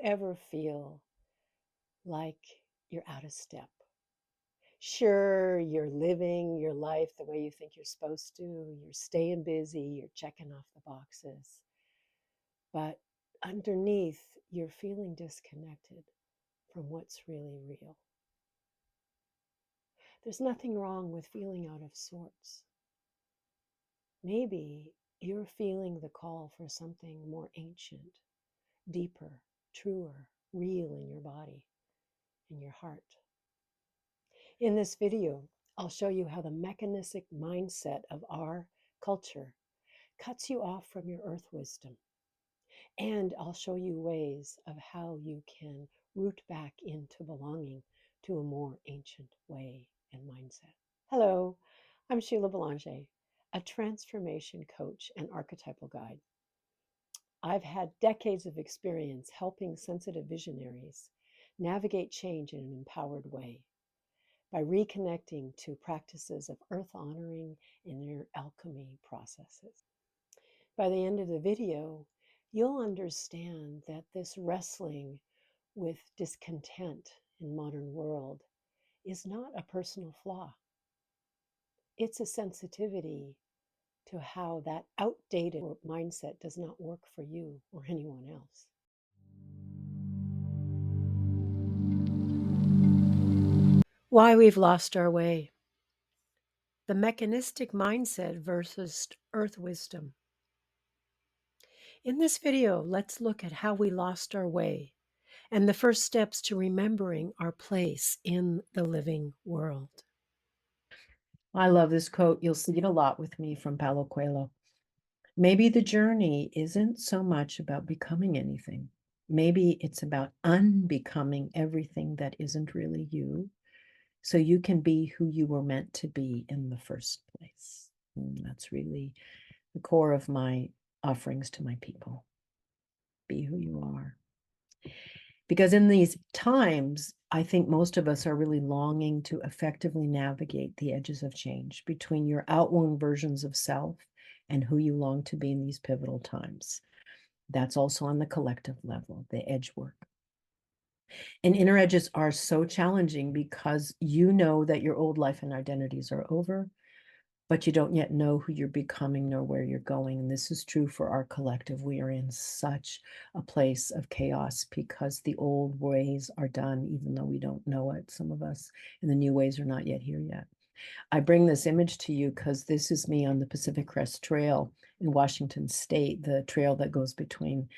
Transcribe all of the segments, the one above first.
ever feel like you're out of step? Sure, you're living your life the way you think you're supposed to, you're staying busy, you're checking off the boxes, but underneath, you're feeling disconnected from what's really real. There's nothing wrong with feeling out of sorts. Maybe you're feeling the call for something more ancient, deeper, truer, real in your body, in your heart. In this video, I'll show you how the mechanistic mindset of our culture cuts you off from your earth wisdom. And I'll show you ways of how you can root back into belonging to a more ancient way and mindset. Hello, I'm Sheila Bélanger, a transformation coach and archetypal guide. I've had decades of experience helping sensitive visionaries navigate change in an empowered way by reconnecting to practices of earth honoring in their alchemy processes. By the end of the video, you'll understand that this wrestling with discontent in modern world is not a personal flaw. It's a sensitivity to how that outdated mindset does not work for you or anyone else. Why we've lost our way. The mechanistic mindset versus earth wisdom. In this video, let's look at how we lost our way and the first steps to remembering our place in the living world. I love this quote. You'll see it a lot with me from Paulo Coelho. Maybe the journey isn't so much about becoming anything. Maybe it's about unbecoming everything that isn't really you, so you can be who you were meant to be in the first place. And that's really the core of my offerings to my people. Be who you are. Because in these times, I think most of us are really longing to effectively navigate the edges of change between your outworn versions of self and who you long to be in these pivotal times. That's also on the collective level, the edge work. And inner edges are so challenging because you know that your old life and identities are over, but you don't yet know who you're becoming nor where you're going. And this is true for our collective. We are in such a place of chaos because the old ways are done, even though we don't know it, some of us, and the new ways are not yet here yet. I bring this image to you because this is me on the Pacific Crest Trail in Washington State, the trail that goes between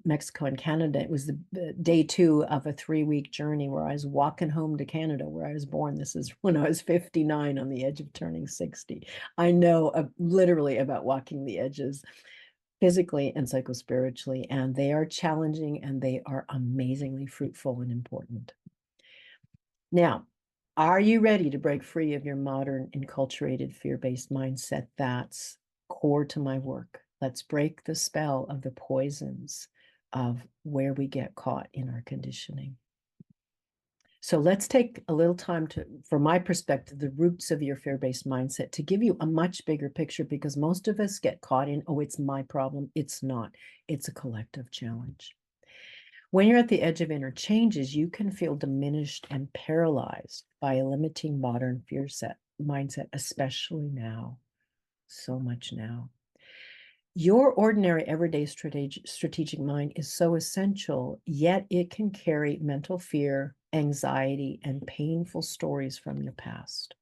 Mexico and Canada. It was the day 2 of a 3-week journey where I was walking home to Canada, where I was born. This is when I was 59 on the edge of turning 60. I know literally about walking the edges physically and psychospiritually, and they are challenging and they are amazingly fruitful and important. Now, are you ready to break free of your modern, enculturated, fear-based mindset that's core to my work? Let's break the spell of the poisons of where we get caught in our conditioning. So let's take a little time to, from my perspective, the roots of your fear-based mindset to give you a much bigger picture, because most of us get caught in, oh, it's my problem. It's not. It's a collective challenge. When you're at the edge of inner changes, you can feel diminished and paralyzed by a limiting modern mindset, especially now, so much now. Your ordinary, everyday strategic mind is so essential, yet it can carry mental fear, anxiety, and painful stories from your past.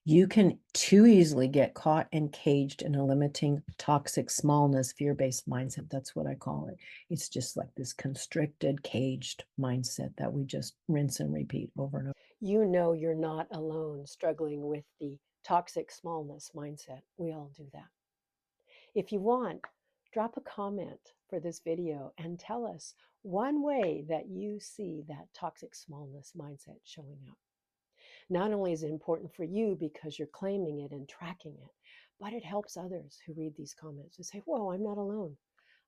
You can too easily get caught and caged in a limiting, toxic smallness, fear-based mindset. That's what I call it. It's just like this constricted, caged mindset that we just rinse and repeat over and over. You know you're not alone struggling with the toxic smallness mindset. We all do that. If you want, drop a comment for this video and tell us one way that you see that toxic smallness mindset showing up. Not only is it important for you because you're claiming it and tracking it, but it helps others who read these comments to say, whoa, I'm not alone.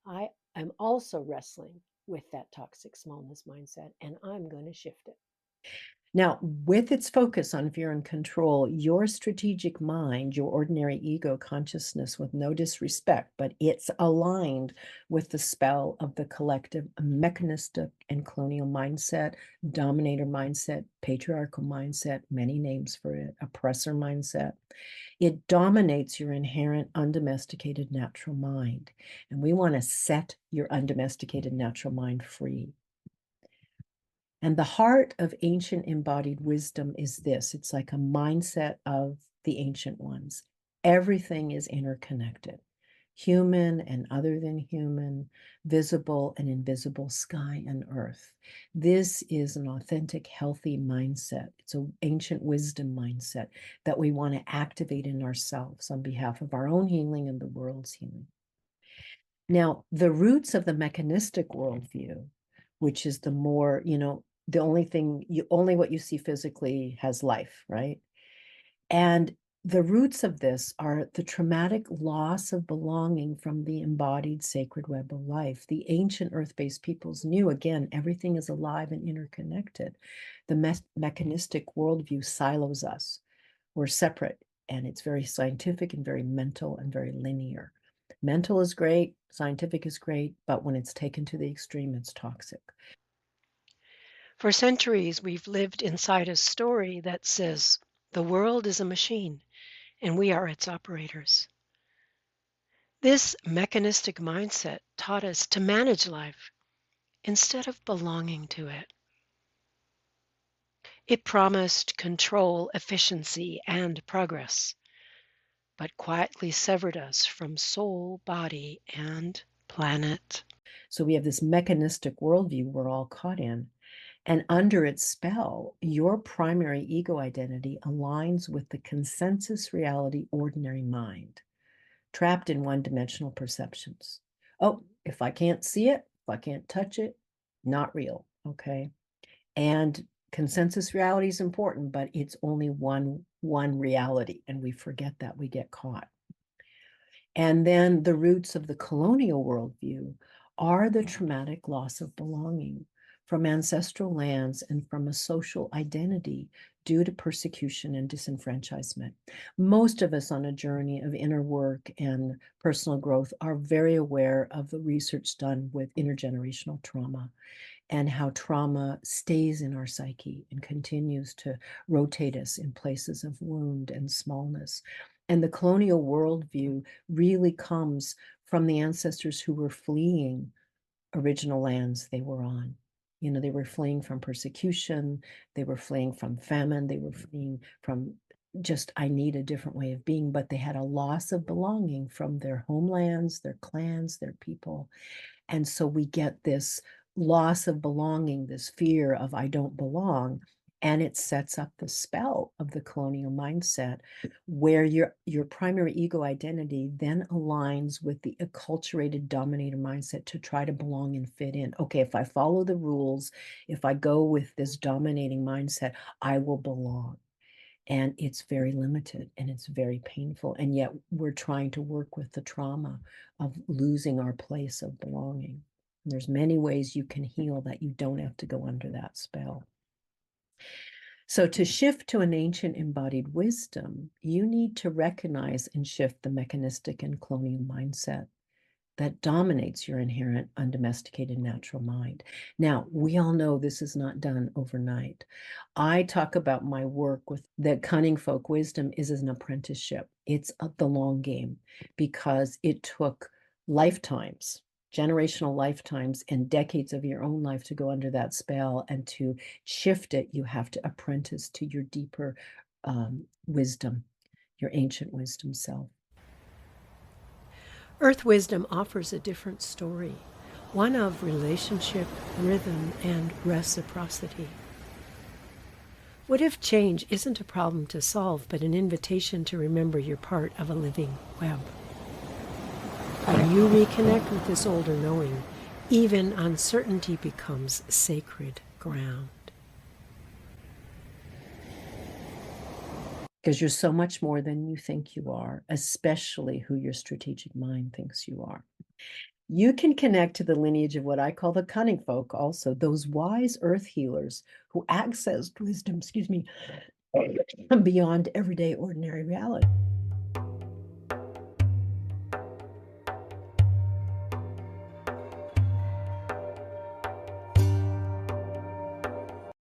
I am also wrestling with that toxic smallness mindset and I'm going to shift it. Now, with its focus on fear and control, your strategic mind, your ordinary ego consciousness, with no disrespect, but it's aligned with the spell of the collective mechanistic and colonial mindset, dominator mindset, patriarchal mindset, many names for it, oppressor mindset. It dominates your inherent undomesticated natural mind. And we want to set your undomesticated natural mind free. And the heart of ancient embodied wisdom is this. It's like a mindset of the ancient ones. Everything is interconnected, human and other than human, visible and invisible, sky and earth. This is an authentic, healthy mindset. It's an ancient wisdom mindset that we want to activate in ourselves on behalf of our own healing and the world's healing. Now, the roots of the mechanistic worldview, which is the more, the only thing only what you see physically has life, right? And the roots of this are the traumatic loss of belonging from the embodied sacred web of life. The ancient earth-based peoples knew, again, everything is alive and interconnected. The mechanistic worldview silos us. We're separate, and it's very scientific and very mental and very linear. Mental is great, scientific is great, but when it's taken to the extreme, it's toxic. For centuries, we've lived inside a story that says the world is a machine and we are its operators. This mechanistic mindset taught us to manage life instead of belonging to it. It promised control, efficiency, and progress, but quietly severed us from soul, body, and planet. So we have this mechanistic worldview we're all caught in. And under its spell, your primary ego identity aligns with the consensus reality ordinary mind, trapped in one-dimensional perceptions. Oh, if I can't see it, if I can't touch it, not real, okay? And consensus reality is important, but it's only one reality, and we forget that, we get caught. And then the roots of the colonial worldview are the traumatic loss of belonging from ancestral lands and from a social identity due to persecution and disenfranchisement. Most of us on a journey of inner work and personal growth are very aware of the research done with intergenerational trauma and how trauma stays in our psyche and continues to rotate us in places of wound and smallness. And the colonial worldview really comes from the ancestors who were fleeing original lands they were on. They were fleeing from persecution, they were fleeing from famine, they were fleeing from just, I need a different way of being, but they had a loss of belonging from their homelands, their clans, their people. And so we get this loss of belonging, this fear of I don't belong, and it sets up the spell of the colonial mindset where your primary ego identity then aligns with the acculturated dominator mindset to try to belong and fit in. Okay, if I follow the rules, if I go with this dominating mindset, I will belong. And it's very limited and it's very painful. And yet we're trying to work with the trauma of losing our place of belonging. And there's many ways you can heal that you don't have to go under that spell. So to shift to an ancient embodied wisdom, you need to recognize and shift the mechanistic and colonial mindset that dominates your inherent undomesticated natural mind. Now, we all know this is not done overnight. I talk about my work with that cunning folk wisdom is an apprenticeship. It's the long game because it took lifetimes, generational lifetimes, and decades of your own life to go under that spell. And to shift it, you have to apprentice to your deeper wisdom, your ancient wisdom self. Earth wisdom offers a different story, one of relationship, rhythm, and reciprocity. What if change isn't a problem to solve, but an invitation to remember you're part of a living web? When you reconnect with this older knowing, even uncertainty becomes sacred ground. Because you're so much more than you think you are, especially who your strategic mind thinks you are. You can connect to the lineage of what I call the cunning folk also, those wise earth healers who accessed wisdom, excuse me, beyond everyday ordinary reality.